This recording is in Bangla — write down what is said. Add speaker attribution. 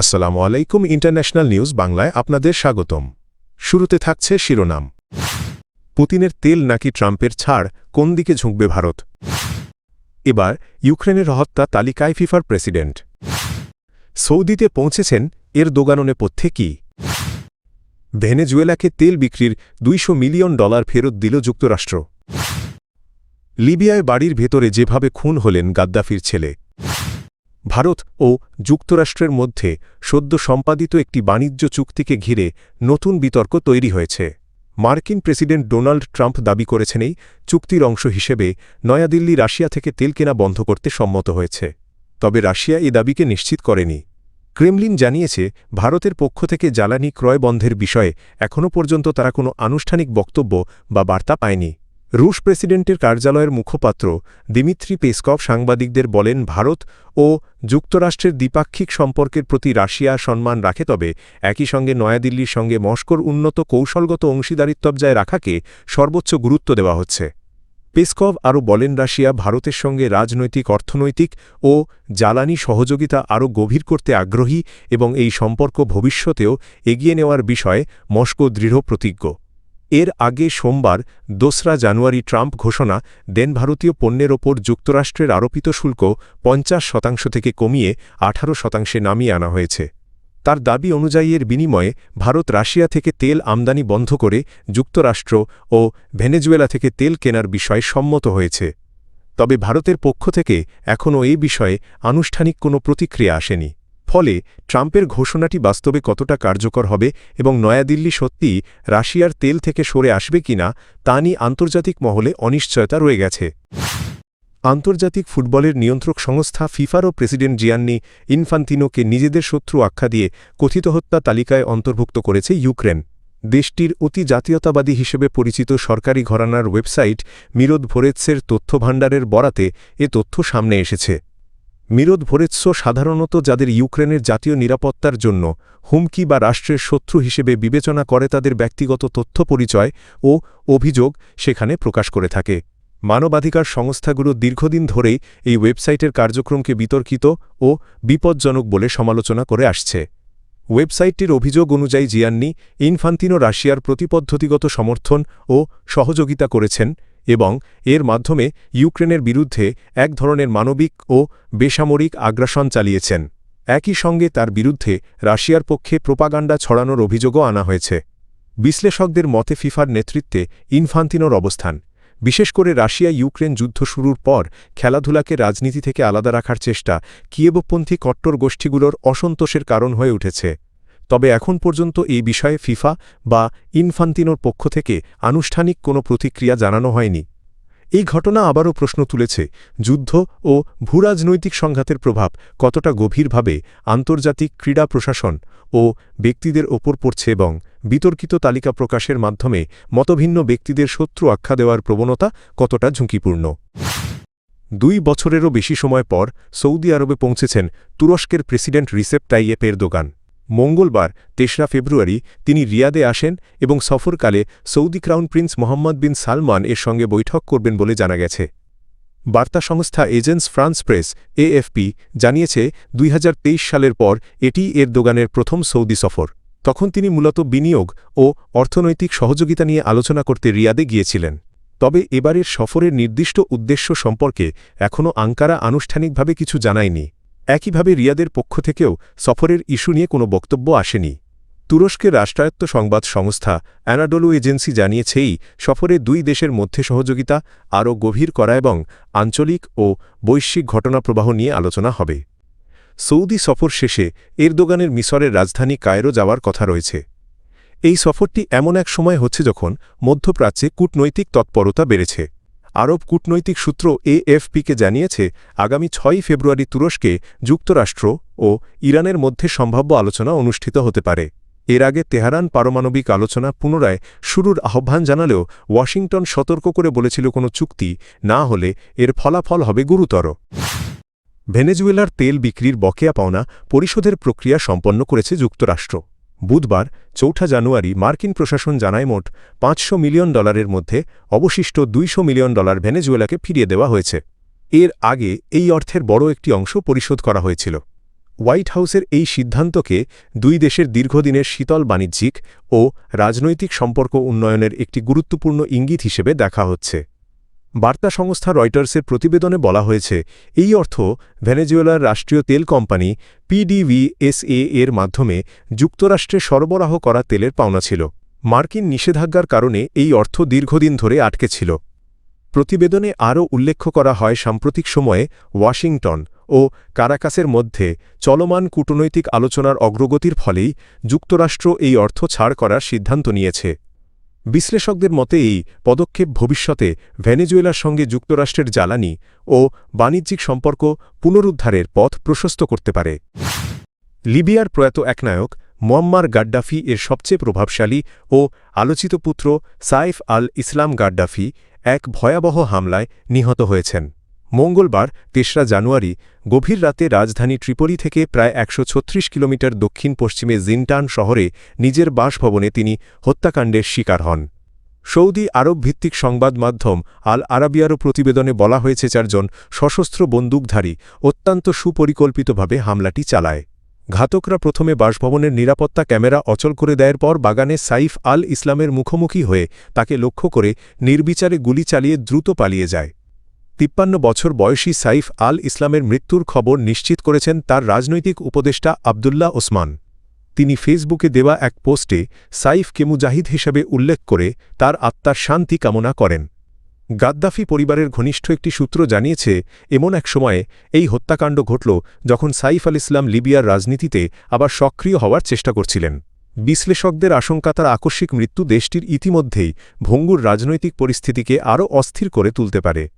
Speaker 1: আসসালামু আলাইকুম ইন্টারন্যাশনাল নিউজ বাংলায় আপনাদের স্বাগতম। শুরুতে থাকছে শিরোনাম। পুতিনের তেল নাকি ট্রাম্পের ছাড়, কোন দিকে ঝুঁকবে ভারত? এবার ইউক্রেনের হত্যা তালিকায় ফিফার প্রেসিডেন্ট। সৌদিতে পৌঁছেছেন এরদোগান নেপথ্যে কি? ভেনেজুয়েলাকে তেল বিক্রির $200 মিলিয়ন ফেরত দিল যুক্তরাষ্ট্র। লিবিয়ায় বাড়ির ভেতরে যেভাবে খুন হলেন গাদ্দাফির ছেলে। ভারত ও যুক্তরাষ্ট্রের মধ্যে সদ্য সম্পাদিত একটি বাণিজ্য চুক্তিকে ঘিরে নতুন বিতর্ক তৈরি হয়েছে। মার্কিন প্রেসিডেন্ট ডোনাল্ড ট্রাম্প দাবি করেছেন এই চুক্তির অংশ হিসেবে নয়াদিল্লি রাশিয়া থেকে তেল কেনা বন্ধ করতে সম্মত হয়েছে। তবে রাশিয়া এই দাবিকে নিশ্চিত করেনি। ক্রেমলিন জানিয়েছে, ভারতের পক্ষ থেকে জ্বালানি ক্রয় বন্ধের বিষয়ে এখনও পর্যন্ত তারা কোনো আনুষ্ঠানিক বক্তব্য বা বার্তা পায়নি। রুশ প্রেসিডেন্টের কার্যালয়ের মুখপাত্র দিমিত্রি পেসকভ সাংবাদিকদের বলেন, ভারত ও যুক্তরাষ্ট্রের দ্বিপাক্ষিক সম্পর্কের প্রতি রাশিয়া সম্মান রাখে, তবে একই সঙ্গে নয়াদিল্লির সঙ্গে মস্কোর উন্নত কৌশলগত অংশীদারিত্ব বজায় রাখাকে সর্বোচ্চ গুরুত্ব দেওয়া হচ্ছে। পেসকভ আরও বলেন, রাশিয়া ভারতের সঙ্গে রাজনৈতিক, অর্থনৈতিক ও জ্বালানি সহযোগিতা আরও গভীর করতে আগ্রহী এবং এই সম্পর্ক ভবিষ্যতেও এগিয়ে নেওয়ার বিষয়ে মস্কো দৃঢ় প্রতিজ্ঞ। এর আগে সোমবার ২রা জানুয়ারি ট্রাম্প ঘোষণা দেন, ভারতীয় পণ্যের ওপর যুক্তরাষ্ট্রের আরোপিত শুল্ক ৫০% থেকে কমিয়ে ১৮% নামিয়ে আনা হয়েছে। তার দাবি অনুযায়ী এর বিনিময়ে ভারত রাশিয়া থেকে তেল আমদানি বন্ধ করে যুক্তরাষ্ট্র ও ভেনেজুয়েলা থেকে তেল কেনার বিষয়ে সম্মত হয়েছে। তবে ভারতের পক্ষ থেকে এখনও এই বিষয়ে আনুষ্ঠানিক কোনো প্রতিক্রিয়া আসেনি। ফলে ট্রাম্পের ঘোষণাটি বাস্তবে কতটা কার্যকর হবে এবং নয়াদিল্লি সত্যিই রাশিয়ার তেল থেকে সরে আসবে কিনা তা নিয়ে আন্তর্জাতিক মহলে অনিশ্চয়তা রয়ে গেছে। আন্তর্জাতিক ফুটবলের নিয়ন্ত্রক সংস্থা ফিফারও প্রেসিডেন্ট জিয়ান্নি ইনফান্তিনোকে নিজেদের শত্রু আখ্যা দিয়ে কথিত হত্যা তালিকায় অন্তর্ভুক্ত করেছে ইউক্রেন। দেশটির অতি জাতীয়তাবাদী হিসেবে পরিচিত সরকারি ঘরানার ওয়েবসাইট মিরোদভোরেৎসের তথ্যভাণ্ডারের বরাতে এ তথ্য সামনে এসেছে। মিরোদভোরেৎস সাধারণত যাদের ইউক্রেনের জাতীয় নিরাপত্তার জন্য হুমকি বা রাষ্ট্রের শত্রু হিসেবে বিবেচনা করে তাদের ব্যক্তিগত তথ্য, পরিচয় ও অভিযোগ সেখানে প্রকাশ করে থাকে। মানবাধিকার সংস্থাগুলো দীর্ঘদিন ধরেই এই ওয়েবসাইটের কার্যক্রমকে বিতর্কিত ও বিপজ্জনক বলে সমালোচনা করে আসছে। ওয়েবসাইটটির অভিযোগ অনুযায়ী জিয়ান্নি ইনফান্তিনো রাশিয়ার প্রতিপদ্ধতিগত সমর্থন ও সহযোগিতা করেছেন এবং এর মাধ্যমে ইউক্রেনের বিরুদ্ধে এক ধরনের মানবিক ও বেসামরিক আগ্রাসন চালিয়েছেন। একই সঙ্গে তার বিরুদ্ধে রাশিয়ার পক্ষে প্রোপাগান্ডা ছড়ানোর অভিযোগও আনা হয়েছে। বিশ্লেষকদের মতে ফিফার নেতৃত্বে ইনফান্তিনোর অবস্থান, বিশেষ করে রাশিয়া ইউক্রেন যুদ্ধ শুরুর পর খেলাধুলাকে রাজনীতি থেকে আলাদা রাখার চেষ্টা কিয়েভপন্থী কট্টর গোষ্ঠীগুলোর অসন্তোষের কারণ হয়ে উঠেছে। তবে এখন পর্যন্ত এই বিষয়ে ফিফা বা ইনফান্তিনোর পক্ষ থেকে আনুষ্ঠানিক কোনো প্রতিক্রিয়া জানানো হয়নি। এই ঘটনা আবারও প্রশ্ন তুলেছে, যুদ্ধ ও ভূরাজনৈতিক সংঘাতের প্রভাব কতটা গভীরভাবে আন্তর্জাতিক ক্রীড়া প্রশাসন ও ব্যক্তিদের ওপর পড়ছে এবং বিতর্কিত তালিকা প্রকাশের মাধ্যমে মতভিন্ন ব্যক্তিদের শত্রু আখ্যা দেওয়ার প্রবণতা কতটা ঝুঁকিপূর্ণ। ২ বছরেরও বেশি সময় পর সৌদি আরবে পৌঁছেছেন তুরস্কের প্রেসিডেন্ট রিসেপ তাইয়েপ এরদোগান। মঙ্গলবার ৩রা ফেব্রুয়ারি তিনি রিয়াদে আসেন এবং সফরকালে সৌদি ক্রাউন প্রিন্স মোহাম্মদ বিন সালমান এর সঙ্গে বৈঠক করবেন বলে জানা গেছে। বার্তা সংস্থা এজেন্স ফ্রান্স প্রেস এএফপি জানিয়েছে, ২০২৩ সালের পর এটিই এরদোগানের প্রথম সৌদি সফর। তখন তিনি মূলত বিনিয়োগ ও অর্থনৈতিক সহযোগিতা নিয়ে আলোচনা করতে রিয়াদে গিয়েছিলেন। তবে এবারের সফরের নির্দিষ্ট উদ্দেশ্য সম্পর্কে এখনও আঙ্কারা আনুষ্ঠানিকভাবে কিছু জানায়নি। একইভাবে রিয়াদের পক্ষ থেকেও সফরের ইস্যু নিয়ে কোনো বক্তব্য আসেনি। তুরস্কের রাষ্ট্রায়ত্ত সংবাদ সংস্থা অ্যানাডোলু এজেন্সি জানিয়েছে, এই সফরে দুই দেশের মধ্যে সহযোগিতা আরও গভীর করা এবং আঞ্চলিক ও বৈশ্বিক ঘটনাপ্রবাহ নিয়ে আলোচনা হবে। সৌদি সফর শেষে এরদোগানের মিসরের রাজধানী কায়রো যাওয়ার কথা রয়েছে। এই সফরটি এমন এক সময় হচ্ছে যখন মধ্যপ্রাচ্যে কূটনৈতিক তৎপরতা বেড়েছে। আরব কূটনৈতিক সূত্র এএফপিকে জানিয়েছে, আগামী ৬ ফেব্রুয়ারি তুরস্কে যুক্তরাষ্ট্র ও ইরানের মধ্যে সম্ভাব্য আলোচনা অনুষ্ঠিত হতে পারে। এর আগে তেহরান পারমাণবিক আলোচনা পুনরায় শুরুর আহ্বান জানালেও ওয়াশিংটন সতর্ক করে বলেছিল, কোনো চুক্তি না হলে এর ফলাফল হবে গুরুতর। ভেনেজুয়েলার তেল বিক্রির বকেয়া পাওনা পরিশোধের প্রক্রিয়া সম্পন্ন করেছে যুক্তরাষ্ট্র। বুধবার ৪ঠা জানুয়ারি মার্কিন প্রশাসন জানায়, মোট $৫০০ মিলিয়ন মধ্যে অবশিষ্ট $২০০ মিলিয়ন ভেনেজুয়েলাকে ফিরিয়ে দেওয়া হয়েছে। এর আগে এই অর্থের বড় একটি অংশ পরিশোধ করা হয়েছিল। হোয়াইট হাউসের এই সিদ্ধান্তকে দুই দেশের দীর্ঘদিনের শীতল বাণিজ্যিক ও রাজনৈতিক সম্পর্ক উন্নয়নের একটি গুরুত্বপূর্ণ ইঙ্গিত হিসেবে দেখা হচ্ছে। বার্তা সংস্থা রয়টার্সের প্রতিবেদনে বলা হয়েছে, এই অর্থ ভেনেজুয়েলার রাষ্ট্রীয় তেল কোম্পানি PDVSA এর মাধ্যমে যুক্তরাষ্ট্রে সরবরাহ করা তেলের পাওনা ছিল। মার্কিন নিষেধাজ্ঞার কারণে এই অর্থ দীর্ঘদিন ধরে আটকে ছিল। প্রতিবেদনে আরও উল্লেখ করা হয়, সাম্প্রতিক সময়ে ওয়াশিংটন ও কারাকাসের মধ্যে চলমান কূটনৈতিক আলোচনার অগ্রগতির ফলেই যুক্তরাষ্ট্র এই অর্থ ছাড় করার সিদ্ধান্ত নিয়েছে। বিশ্লেষকদের মতে এই পদক্ষেপ ভবিষ্যতে ভেনেজুয়েলার সঙ্গে যুক্তরাষ্ট্রের জ্বালানি ও বাণিজ্যিক সম্পর্ক পুনরুদ্ধারের পথ প্রশস্ত করতে পারে। লিবিয়ার প্রয়াত একনায়ক মুয়াম্মার গাদ্দাফি এর সবচেয়ে প্রভাবশালী ও আলোচিত পুত্র সাইফ আল ইসলাম গাদ্দাফি এক ভয়াবহ হামলায় নিহত হয়েছেন। মঙ্গলবার ৩রা জানুয়ারি গভীর রাতে রাজধানী ট্রিপোলি থেকে প্রায় ১৩৬ কিলোমিটার দক্ষিণ-পশ্চিমে জিনটান শহরে নিজের বাসভবনে তিনি হত্যাকাণ্ডের শিকার হন। সৌদি আরব ভিত্তিক সংবাদ মাধ্যম আল আরাবিয়ারও প্রতিবেদনে বলা হয়েছে, ৪ জন সশস্ত্র বন্দুকধারী অত্যন্ত সুপরিকল্পিতভাবে হামলাটি চালায়। ঘাতকরা প্রথমে বাসভবনের নিরাপত্তা ক্যামেরা অচল করে দেওয়ার পর বাগানে সাইফ আল ইসলামের মুখোমুখি হয়ে তাকে লক্ষ্য করে নির্বিচারে গুলি চালিয়ে দ্রুত পালিয়ে যায়। ৫৩ বছর বয়সী সাইফ আল ইসলামের মৃত্যুর খবর নিশ্চিত করেছেন তার রাজনৈতিক উপদেষ্টা আবদুল্লাহ ওসমান। তিনি ফেসবুকে দেওয়া এক পোস্টে সাইফকে মুজাহিদ হিসেবে উল্লেখ করে তার আত্মার শান্তি কামনা করেন। গাদ্দাফি পরিবারের ঘনিষ্ঠ একটি সূত্র জানিয়েছে, এমন এক সময়ে এই হত্যাকাণ্ড ঘটল যখন সাইফ আল ইসলাম লিবিয়ার রাজনীতিতে আবার সক্রিয় হওয়ার চেষ্টা করছিলেন। বিশ্লেষকদের আশঙ্কা, তার আকস্মিক মৃত্যু দেশটির ইতিমধ্যেই ভঙ্গুর রাজনৈতিক পরিস্থিতিকে আরও অস্থির করে তুলতে পারে।